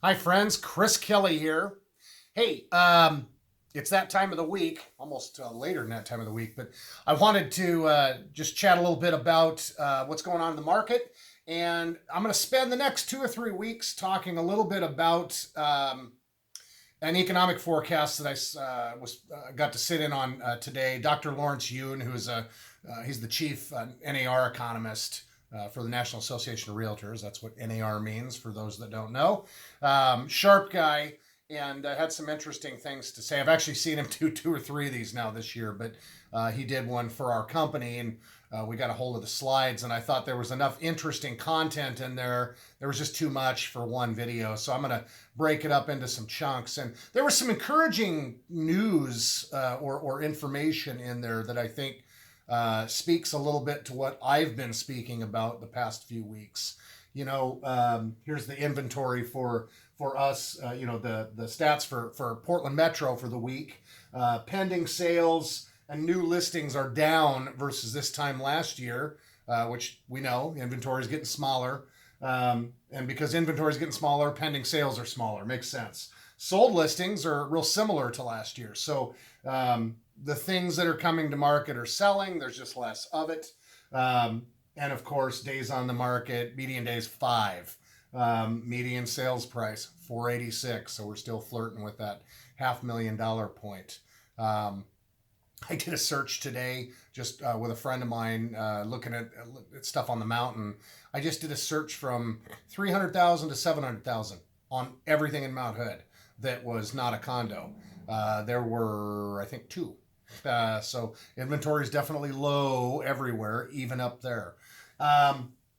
Hi, friends. Chris Kelly here. Hey, it's that time of the week, almost later than that time of the week, but I wanted to just chat a little bit about what's going on in the market. And I'm going to spend the next 2 or 3 weeks talking a little bit about an economic forecast that I was got to sit in on today. Dr. Lawrence Yun, he's the chief NAR economist for the National Association of Realtors. That's what NAR means for those that don't know. Sharp guy, and had some interesting things to say. I've actually seen him do two or three of these now this year, but he did one for our company, and we got a hold of the slides, and I thought there was enough interesting content in there. There was just too much for one video, so I'm going to break it up into some chunks. And there was some encouraging news or information in there that I think speaks a little bit to what I've been speaking about the past few weeks. Here's the inventory for us. The stats for Portland Metro for the week. Pending sales and new listings are down versus this time last year, which we know inventory is getting smaller. And because inventory is getting smaller, pending sales are smaller. Makes sense. Sold listings are real similar to last year. So the things that are coming to market are selling. There's just less of it. And of course, days on the market, median days 5. Median sales price 486. So we're still flirting with that $500,000 point. I did a search today just with a friend of mine looking at stuff on the mountain. I just did a search from 300,000 to 700,000 on everything in Mount Hood that was not a condo. There were, I think, 2. So inventory is definitely low everywhere, even up there.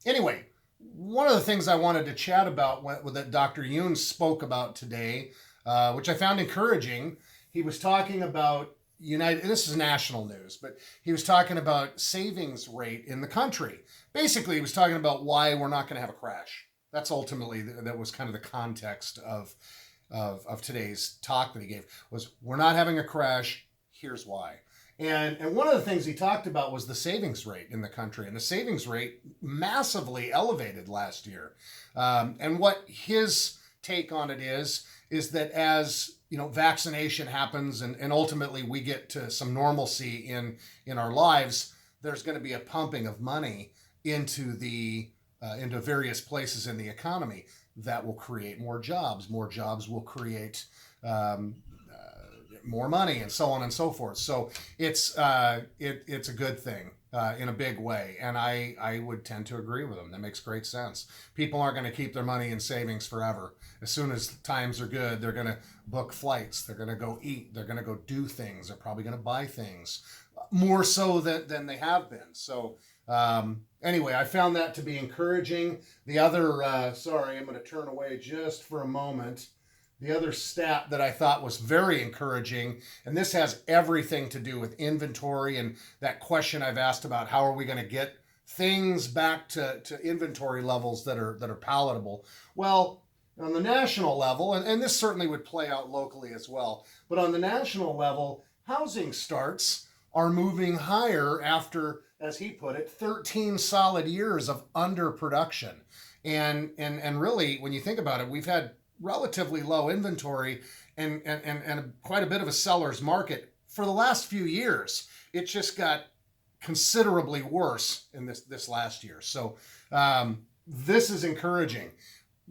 Anyway, one of the things I wanted to chat about that Dr. Yoon spoke about today, which I found encouraging, he was talking about this is national news, but he was talking about savings rate in the country. Basically, he was talking about why we're not going to have a crash. That's ultimately, that was kind of the context of today's talk that he gave, was we're not having a crash. Here's why. And one of the things he talked about was the savings rate in the country, and the savings rate massively elevated last year. And what his take on it is that as vaccination happens and ultimately we get to some normalcy in our lives, there's going to be a pumping of money into into various places in the economy that will create more jobs. More jobs will create more money, and so on and so forth. So it's a good thing in a big way, and I would tend to agree with him. That makes great sense. People aren't going to keep their money in savings forever. As soon as times are good, they're going to book flights. They're going to go eat. They're going to go do things. They're probably going to buy things more so than they have been. So anyway, I found that to be encouraging. The other, sorry, I'm going to turn away just for a moment. The other stat that I thought was very encouraging, and this has everything to do with inventory and that question I've asked about how are we going to get things back to inventory levels that are palatable. Well, on the national level, and this certainly would play out locally as well, but on the national level, housing starts are moving higher after, as he put it, 13 solid years of underproduction. And really, when you think about it, we've had relatively low inventory and quite a bit of a seller's market for the last few years. It just got considerably worse in this last year. So this is encouraging.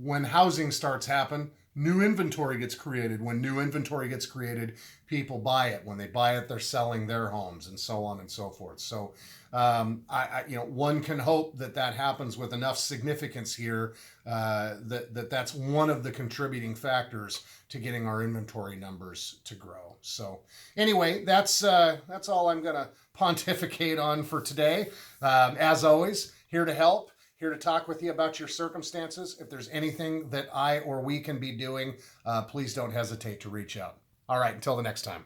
When housing starts happen, new inventory gets created. When new inventory gets created, people buy it. When they buy it, they're selling their homes, and so on and so forth. So one can hope that happens with enough significance here that's one of the contributing factors to getting our inventory numbers to grow. So anyway, that's all I'm going to pontificate on for today. As always, here to help. Here to talk with you about your circumstances. If there's anything that I or we can be doing, please don't hesitate to reach out. All right, until the next time.